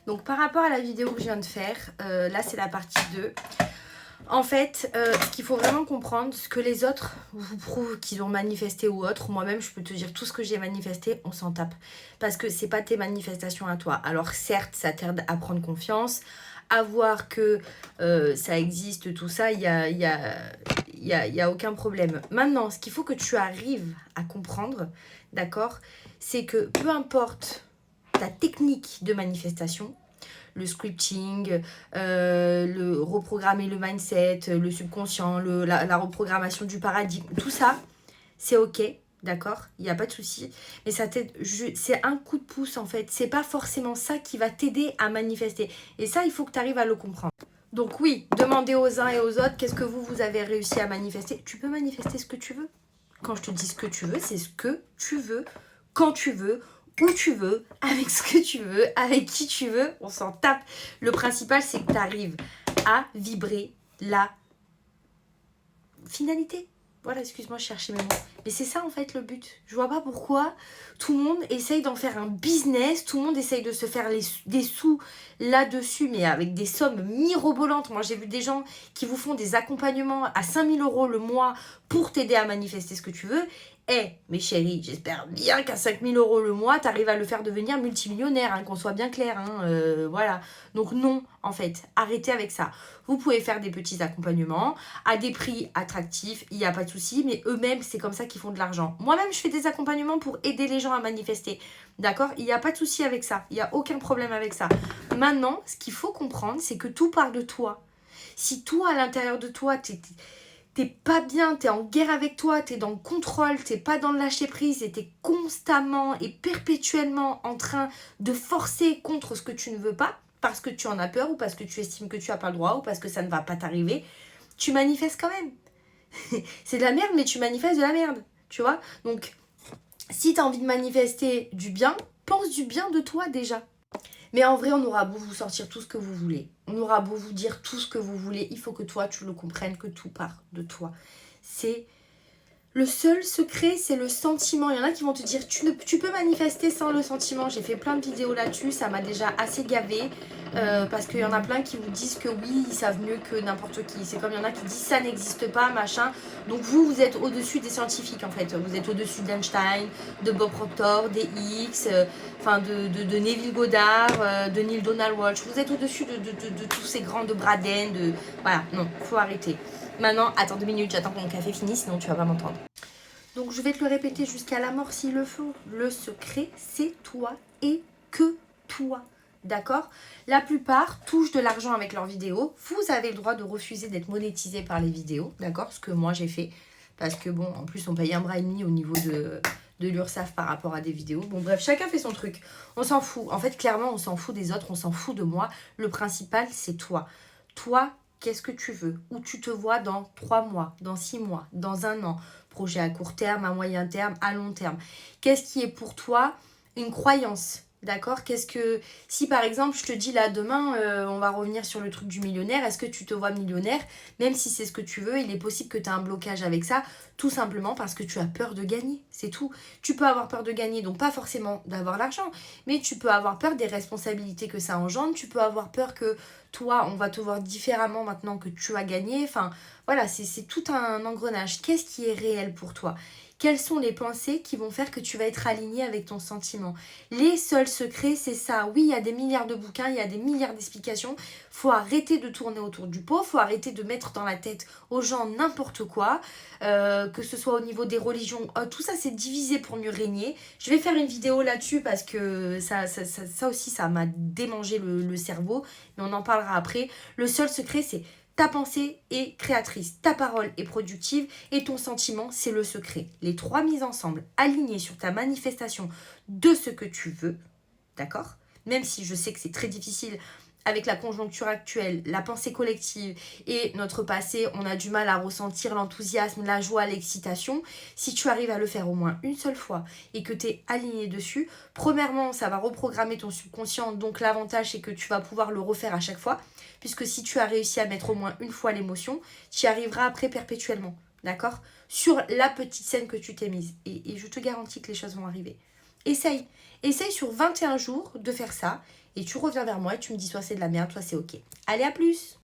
Donc par rapport à la vidéo que je viens de faire, là c'est la partie 2. En fait, ce qu'il faut vraiment comprendre, ce que les autres vous prouvent qu'ils ont manifesté ou autre, moi-même je peux te dire tout ce que j'ai manifesté, on s'en tape. Parce que c'est pas tes manifestations à toi. Alors certes, ça t'aide à prendre confiance, à voir que ça existe, tout ça, il y a aucun problème. Maintenant, ce qu'il faut que tu arrives à comprendre, d'accord, c'est que peu importe ta technique de manifestation, le scripting, le reprogrammer le mindset, le subconscient, la reprogrammation du paradigme, tout ça, c'est ok, d'accord, il n'y a pas de souci. Mais ça t'aide, c'est un coup de pouce en fait. C'est pas forcément ça qui va t'aider à manifester. Et ça, il faut que tu arrives à le comprendre. Donc oui, demandez aux uns et aux autres qu'est-ce que vous avez réussi à manifester. Tu peux manifester ce que tu veux. Quand je te dis ce que tu veux, c'est ce que tu veux, quand tu veux, où tu veux, avec ce que tu veux, avec qui tu veux, on s'en tape. Le principal, c'est que tu arrives à vibrer la finalité. Voilà, excuse-moi, je cherchais mes mots. Mais c'est ça en fait le but. Je vois pas pourquoi tout le monde essaye d'en faire un business, tout le monde essaye de se faire des sous là-dessus, mais avec des sommes mirobolantes. Moi, j'ai vu des gens qui vous font des accompagnements à 5 000 € le mois pour t'aider à manifester ce que tu veux. Mes chéris, j'espère bien qu'à 5 000 € le mois, tu arrives à le faire devenir multimillionnaire, hein, qu'on soit bien clair. Voilà. Donc non, en fait, arrêtez avec ça. Vous pouvez faire des petits accompagnements à des prix attractifs, il n'y a pas de souci, mais eux-mêmes, c'est comme ça qu'ils font de l'argent. Moi-même, je fais des accompagnements pour aider les gens à manifester. D'accord? Il n'y a pas de souci avec ça. Il n'y a aucun problème avec ça. Maintenant, ce qu'il faut comprendre, c'est que tout part de toi. Si toi, à l'intérieur de toi, t'es pas bien, t'es en guerre avec toi, t'es dans le contrôle, t'es pas dans le lâcher prise et t'es constamment et perpétuellement en train de forcer contre ce que tu ne veux pas, parce que tu en as peur ou parce que tu estimes que tu n'as pas le droit ou parce que ça ne va pas t'arriver, tu manifestes quand même. C'est de la merde, mais tu manifestes de la merde, tu vois. Donc, si tu as envie de manifester du bien, pense du bien de toi déjà. Mais en vrai, on aura beau vous sortir tout ce que vous voulez. On aura beau vous dire tout ce que vous voulez. Il faut que toi, tu le comprennes, que tout part de toi. C'est le seul secret, c'est le sentiment. Il y en a qui vont te dire, tu peux manifester sans le sentiment. J'ai fait plein de vidéos là-dessus, ça m'a déjà assez gavé. Parce qu'il y en a plein qui vous disent que oui, ils savent mieux que n'importe qui. C'est comme il y en a qui disent ça n'existe pas, machin. Donc vous êtes au-dessus des scientifiques en fait. Vous êtes au-dessus d'Einstein, de Bob Proctor, des X, de Neville Goddard, de Neil Donald Walsh. Vous êtes au-dessus de tous ces grands, de Braden, Voilà, non, faut arrêter. Maintenant, attends 2 minutes, j'attends que mon café finisse, sinon tu vas pas m'entendre. Donc je vais te le répéter jusqu'à la mort s'il le faut. Le secret, c'est toi et que toi. D'accord? La plupart touchent de l'argent avec leurs vidéos. Vous avez le droit de refuser d'être monétisé par les vidéos. D'accord? Ce que moi j'ai fait. Parce que bon, en plus on paye 1,5 bras au niveau de l'URSSAF par rapport à des vidéos. Bon bref, chacun fait son truc. On s'en fout. En fait, clairement, on s'en fout des autres, on s'en fout de moi. Le principal, c'est toi. Toi, qu'est-ce que tu veux? Où tu te vois dans 3 mois, dans 6 mois, dans 1 an? Projet à court terme, à moyen terme, à long terme. Qu'est-ce qui est pour toi une croyance? D'accord? Qu'est-ce que... Si par exemple, je te dis là, demain, on va revenir sur le truc du millionnaire, est-ce que tu te vois millionnaire? Même si c'est ce que tu veux, il est possible que tu aies un blocage avec ça, tout simplement parce que tu as peur de gagner. C'est tout. Tu peux avoir peur de gagner, donc pas forcément d'avoir l'argent, mais tu peux avoir peur des responsabilités que ça engendre, tu peux avoir peur que toi, on va te voir différemment maintenant que tu as gagné. Enfin, voilà, c'est tout un engrenage. Qu'est-ce qui est réel pour toi? Quelles sont les pensées qui vont faire que tu vas être aligné avec ton sentiment? Les seuls secrets, c'est ça. Oui, il y a des milliards de bouquins, il y a des milliards d'explications. Faut arrêter de tourner autour du pot, faut arrêter de mettre dans la tête aux gens n'importe quoi, que ce soit au niveau des religions. Tout ça, c'est divisé pour mieux régner. Je vais faire une vidéo là-dessus parce que ça aussi, ça m'a démangé le cerveau, mais on en parlera après. Le seul secret, c'est ta pensée est créatrice, ta parole est productive et ton sentiment, c'est le secret. Les 3 mises ensemble, alignées sur ta manifestation de ce que tu veux, d'accord? Même si je sais que c'est très difficile avec la conjoncture actuelle, la pensée collective et notre passé, on a du mal à ressentir l'enthousiasme, la joie, l'excitation. Si tu arrives à le faire au moins une seule fois et que tu es aligné dessus, premièrement, ça va reprogrammer ton subconscient. Donc l'avantage, c'est que tu vas pouvoir le refaire à chaque fois. Puisque si tu as réussi à mettre au moins une fois l'émotion, tu y arriveras après perpétuellement. D'accord? Sur la petite scène que tu t'es mise. Et je te garantis que les choses vont arriver. Essaye sur 21 jours de faire ça. et tu reviens vers moi et tu me dis soit c'est de la merde, soit c'est ok. Allez, à plus!